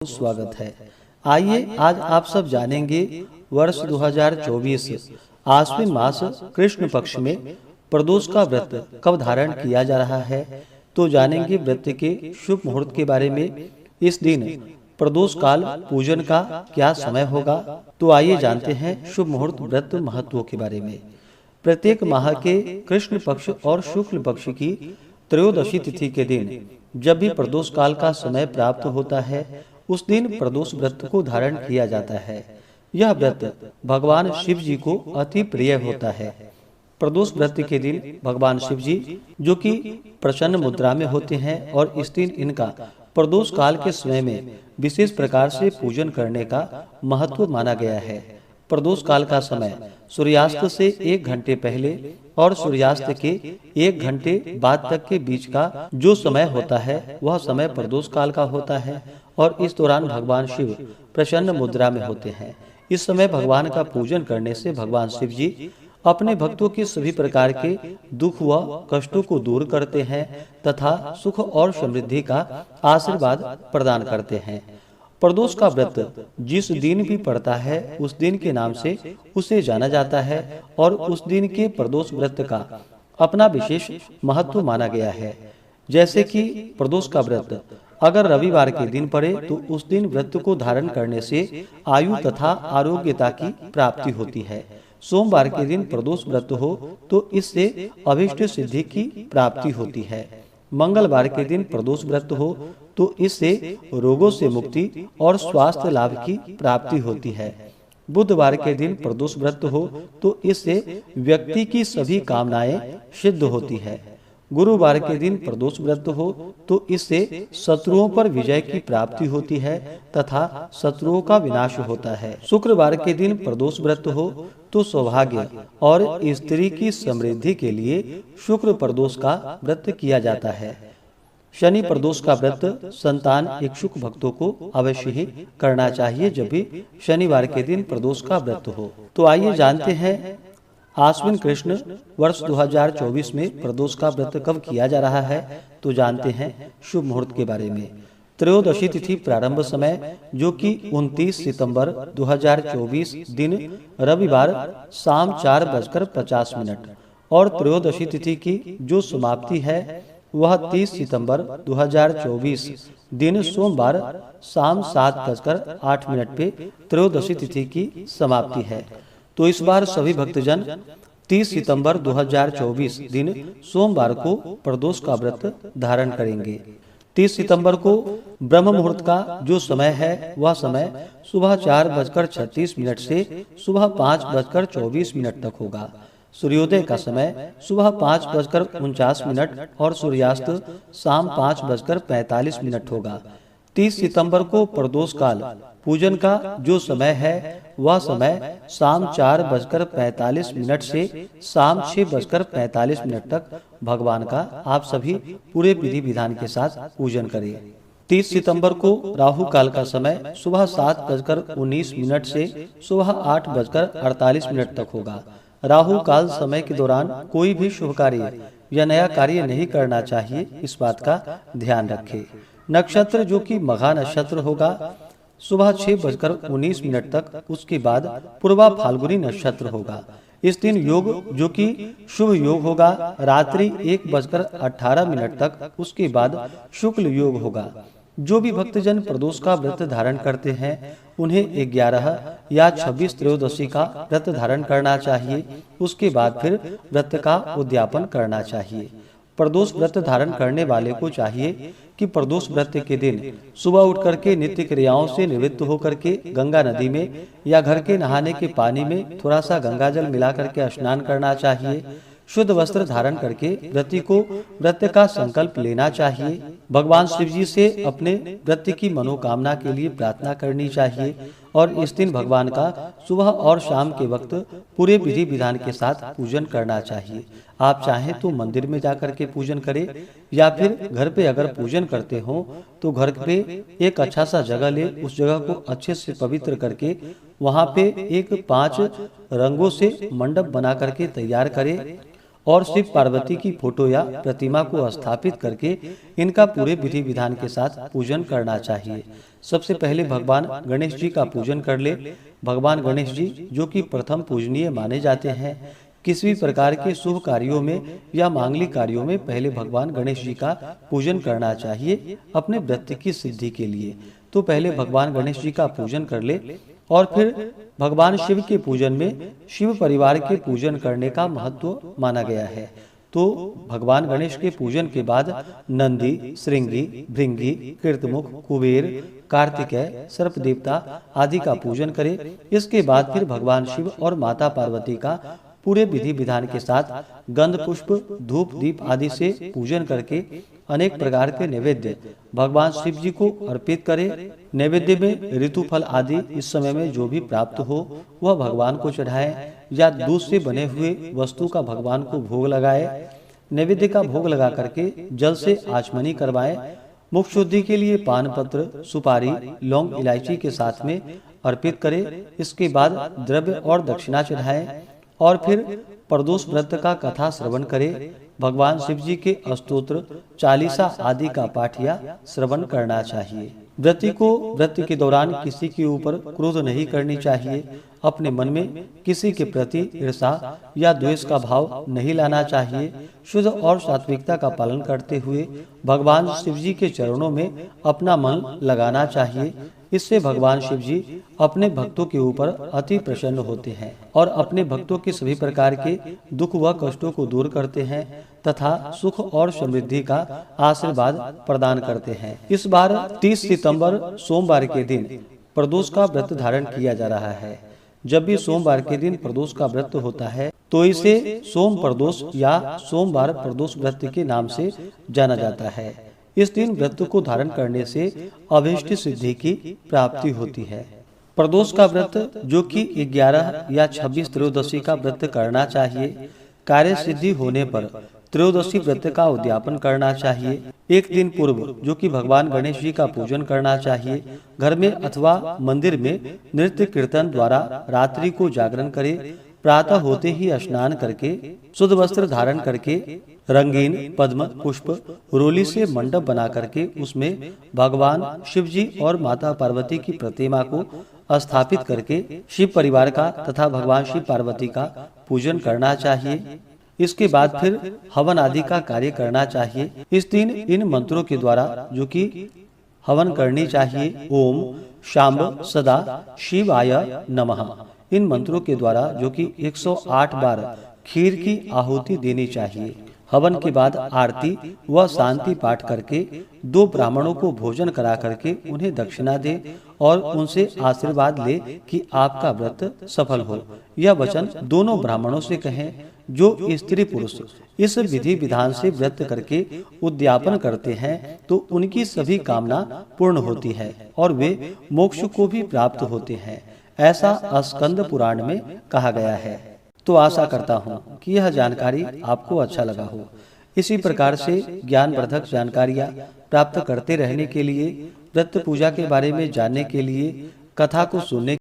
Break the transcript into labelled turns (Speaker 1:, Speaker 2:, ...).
Speaker 1: स्वागत है। आइए आज आप सब जानेंगे वर्ष 2024 आश्विन मास कृष्ण पक्ष में प्रदोष का व्रत कब धारण किया जा रहा है। तो जानेंगे व्रत के शुभ मुहूर्त के बारे में। इस दिन प्रदोष काल पूजन का क्या समय होगा। तो आइए जानते हैं शुभ मुहूर्त व्रत महत्व के बारे में। प्रत्येक माह के कृष्ण पक्ष और शुक्ल पक्ष की त्रयोदशी तिथि के दिन जब भी प्रदोष काल का समय प्राप्त होता है, उस दिन प्रदोष व्रत को धारण किया जाता है। यह व्रत भगवान शिव जी को अति प्रिय होता है। प्रदोष व्रत के दिन भगवान शिव जी जो कि प्रसन्न मुद्रा में होते हैं और इस दिन इनका प्रदोष काल के समय में विशेष प्रकार से पूजन करने का महत्व माना गया है। प्रदोष काल का समय सूर्यास्त से 1 घंटे पहले और सूर्यास्त के 1 घंटे बाद तक के बीच का जो समय होता है, वह समय प्रदोष काल का होता है और इस दौरान भगवान शिव प्रसन्न मुद्रा में होते हैं। इस समय भगवान का पूजन करने से भगवान शिव जी अपने भक्तों के सभी प्रकार के दुख व कष्टों को दूर करते हैं तथा सुख और समृद्धि का आशीर्वाद प्रदान करते हैं। प्रदोष का व्रत जिस दिन भी पड़ता है, उस दिन के नाम से उसे जाना जाता है और उस दिन के प्रदोष व्रत का अपना विशेष महत्व माना गया है। जैसे कि प्रदोष का व्रत अगर रविवार के दिन पड़े तो उस दिन व्रत को धारण करने से आयु तथा आरोग्यता की प्राप्ति होती है। सोमवार के दिन प्रदोष व्रत हो तो इससे अभीष्ट सिद्धि की प्राप्ति होती है। मंगलवार के दिन प्रदोष व्रत हो तो इससे रोगों से मुक्ति और स्वास्थ्य लाभ की प्राप्ति होती है। बुधवार के दिन प्रदोष व्रत हो तो इससे व्यक्ति की सभी कामनाएं सिद्ध होती है। गुरुवार के दिन प्रदोष व्रत हो तो इससे शत्रुओं पर विजय की प्राप्ति होती है तथा शत्रुओं का विनाश होता है। शुक्रवार के दिन प्रदोष व्रत हो तो सौभाग्य और स्त्री की समृद्धि के लिए शुक्र प्रदोष का व्रत किया जाता है। शनि प्रदोष का व्रत संतान इच्छुक भक्तों को अवश्य ही करना चाहिए जब भी शनिवार के दिन प्रदोष का व्रत हो। तो आइए जानते हैं आश्विन कृष्ण वर्ष 2024 में प्रदोष का व्रत कब किया जा रहा है। तो जानते हैं शुभ मुहूर्त के बारे में। त्रयोदशी तिथि प्रारंभ समय जो कि 29 सितंबर 2024 दिन रविवार शाम 4:50 और त्रयोदशी तिथि की जो समाप्ति है वह 30 सितंबर 2024 दिन सोमवार शाम 7:08 पे त्रयोदशी तिथि की समाप्ति है। तो इस बार सभी भक्तजन 30 सितंबर 2024 दिन सोमवार को प्रदोष का व्रत धारण करेंगे। 30 सितंबर को ब्रह्म मुहूर्त का जो समय है वह समय सुबह 4:36 से सुबह 5:24 तक होगा। सूर्योदय का समय सुबह 5:49 और सूर्यास्त शाम 5:45 होगा। 30 सितंबर को प्रदोष काल पूजन का जो समय है वह समय शाम 4:45 से शाम 6:45 तक भगवान का आप सभी पूरे विधि विधान के साथ पूजन करें। 30 सितंबर को राहु काल का समय सुबह 7:19 से सुबह 8:48 तक होगा। राहु काल समय के दौरान कोई भी शुभ कार्य या नया कार्य नहीं करना चाहिए, इस बात का ध्यान रखें। नक्षत्र जो कि मघा नक्षत्र होगा सुबह 6:19 तक, उसके बाद पूर्वा फाल्गुनी नक्षत्र होगा। इस दिन योग जो कि शुभ योग होगा रात्रि 1:18 तक, उसके बाद शुक्ल योग होगा। जो भी भक्तजन प्रदोष का व्रत धारण करते हैं उन्हें 11 या 26 त्रयोदशी का व्रत धारण करना चाहिए। उसके बाद फिर व्रत का उद्यापन करना चाहिए। प्रदोष व्रत धारण करने वाले को चाहिए कि प्रदोष व्रत के दिन सुबह उठ करके नित्य क्रियाओं से निवृत्त होकर के गंगा नदी में या घर के नहाने के पानी में थोड़ा सा गंगा जल मिला करके स्नान करना चाहिए। शुद्ध वस्त्र धारण करके व्रती को व्रत का संकल्प लेना चाहिए। भगवान शिव जी से अपने व्रत की मनोकामना के लिए प्रार्थना करनी चाहिए और इस दिन भगवान का सुबह और शाम के वक्त पूरे विधि विधान के साथ पूजन करना चाहिए। आप चाहें तो मंदिर में जाकर के पूजन करें या फिर घर पे अगर पूजन करते हो तो घर पे एक अच्छा सा जगह ले, उस जगह को अच्छे से पवित्र करके वहाँ पे एक 5 रंगों से मंडप बना करके तैयार करें और शिव पार्वती की फोटो या प्रतिमा को स्थापित करके इनका पूरे विधि विधान के साथ पूजन करना चाहिए। सबसे पहले भगवान गणेश जी का पूजन कर ले। भगवान गणेश जी जो कि प्रथम पूजनीय माने जाते हैं, किसी भी प्रकार के शुभ कार्यों में या मांगलिक कार्यों में पहले भगवान गणेश जी का पूजन करना चाहिए अपने व्रत की सिद्धि के लिए। तो पहले भगवान गणेश जी का पूजन कर ले और फिर भगवान शिव के पूजन में शिव परिवार के पूजन करने का महत्व माना गया है। तो भगवान गणेश के पूजन के बाद नंदी, श्रृंगी, भृंगी, कीर्तमुख, कुबेर, कार्तिकेय, सर्प देवता आदि का पूजन करें। इसके बाद फिर भगवान शिव और माता पार्वती का पूरे विधि विधान के साथ गंध पुष्प, धूप, दीप आदि से पूजन करके अनेक प्रकार के नैवेद्य भगवान शिव जी को अर्पित करें। नैवेद्य में ऋतु फल आदि इस समय में जो भी प्राप्त हो वह भगवान को चढ़ाएं या दूध से बने हुए वस्तु का भगवान को भोग लगाए। नैवेद्य का भोग लगा करके जल से आचमनी करवाएं। मुख शुद्धि के लिए पान पत्र, सुपारी, लौंग, इलायची के साथ में अर्पित करें। इसके बाद द्रव्य और दक्षिणा चढ़ाएं और फिर प्रदोष व्रत का कथा श्रवण करें। भगवान शिव जी के स्तोत्र, चालीसा आदि का पाठ या श्रवण करना चाहिए। व्रती को व्रत के दौरान किसी के ऊपर क्रोध नहीं करनी चाहिए। अपने मन में किसी के प्रति ईर्षा या द्वेष का भाव नहीं लाना चाहिए। शुद्ध और सात्विकता का पालन करते हुए भगवान शिव जी के चरणों में अपना मन लगाना चाहिए। इससे भगवान शिव जी अपने भक्तों के ऊपर अति प्रसन्न होते हैं और अपने भक्तों के सभी प्रकार के दुख व कष्टों को दूर करते हैं तथा सुख और समृद्धि का आशीर्वाद प्रदान करते हैं। इस बार 30 सितंबर सोमवार के दिन प्रदोष का व्रत धारण किया जा रहा है। जब भी सोमवार के दिन प्रदोष का व्रत होता है तो इसे सोम प्रदोष या सोमवार प्रदोष व्रत के नाम से जाना जाता है। इस दिन व्रत को धारण करने से अभीष्ट सिद्धि की प्राप्ति होती है। प्रदोष का व्रत जो कि 11 या 26 त्रयोदशी का व्रत करना चाहिए। कार्य सिद्धि होने पर त्रयोदशी व्रत का उद्यापन करना चाहिए। एक दिन पूर्व जो कि भगवान गणेश जी का पूजन करना चाहिए। घर में अथवा मंदिर में नृत्य कीर्तन द्वारा रात्रि को जागरण करें। प्रातः होते ही स्नान करके शुद्ध वस्त्र धारण करके रंगीन पद्म पुष्प रोली से मंडप बना करके उसमें भगवान शिव जी और माता पार्वती की प्रतिमा को स्थापित करके शिव परिवार का तथा भगवान शिव पार्वती का पूजन करना चाहिए। इसके बाद फिर हवन आदि का कार्य करना चाहिए। इस दिन इन मंत्रों के द्वारा जो कि हवन करनी चाहिए। ओम शांब सदा शिवाय नमः। इन मंत्रों के द्वारा जो कि 108 बार खीर की आहुति देनी चाहिए। हवन के बाद आरती व शांति पाठ करके 2 ब्राह्मणों को भोजन करा करके उन्हें दक्षिणा दे और उनसे आशीर्वाद ले कि आपका व्रत सफल हो। यह वचन दोनों ब्राह्मणों से कहें। जो स्त्री पुरुष इस विधि विधान से व्रत करके उद्यापन करते हैं तो उनकी सभी कामना पूर्ण होती है और वे मोक्ष को भी प्राप्त होते हैं। ऐसा स्कंद पुराण में कहा गया है। तो आशा करता हूँ कि यह जानकारी आपको अच्छा लगा हो। इसी प्रकार से ज्ञानवर्धक जानकारियाँ प्राप्त करते रहने के लिए, व्रत पूजा के बारे में जानने के लिए, कथा को सुनने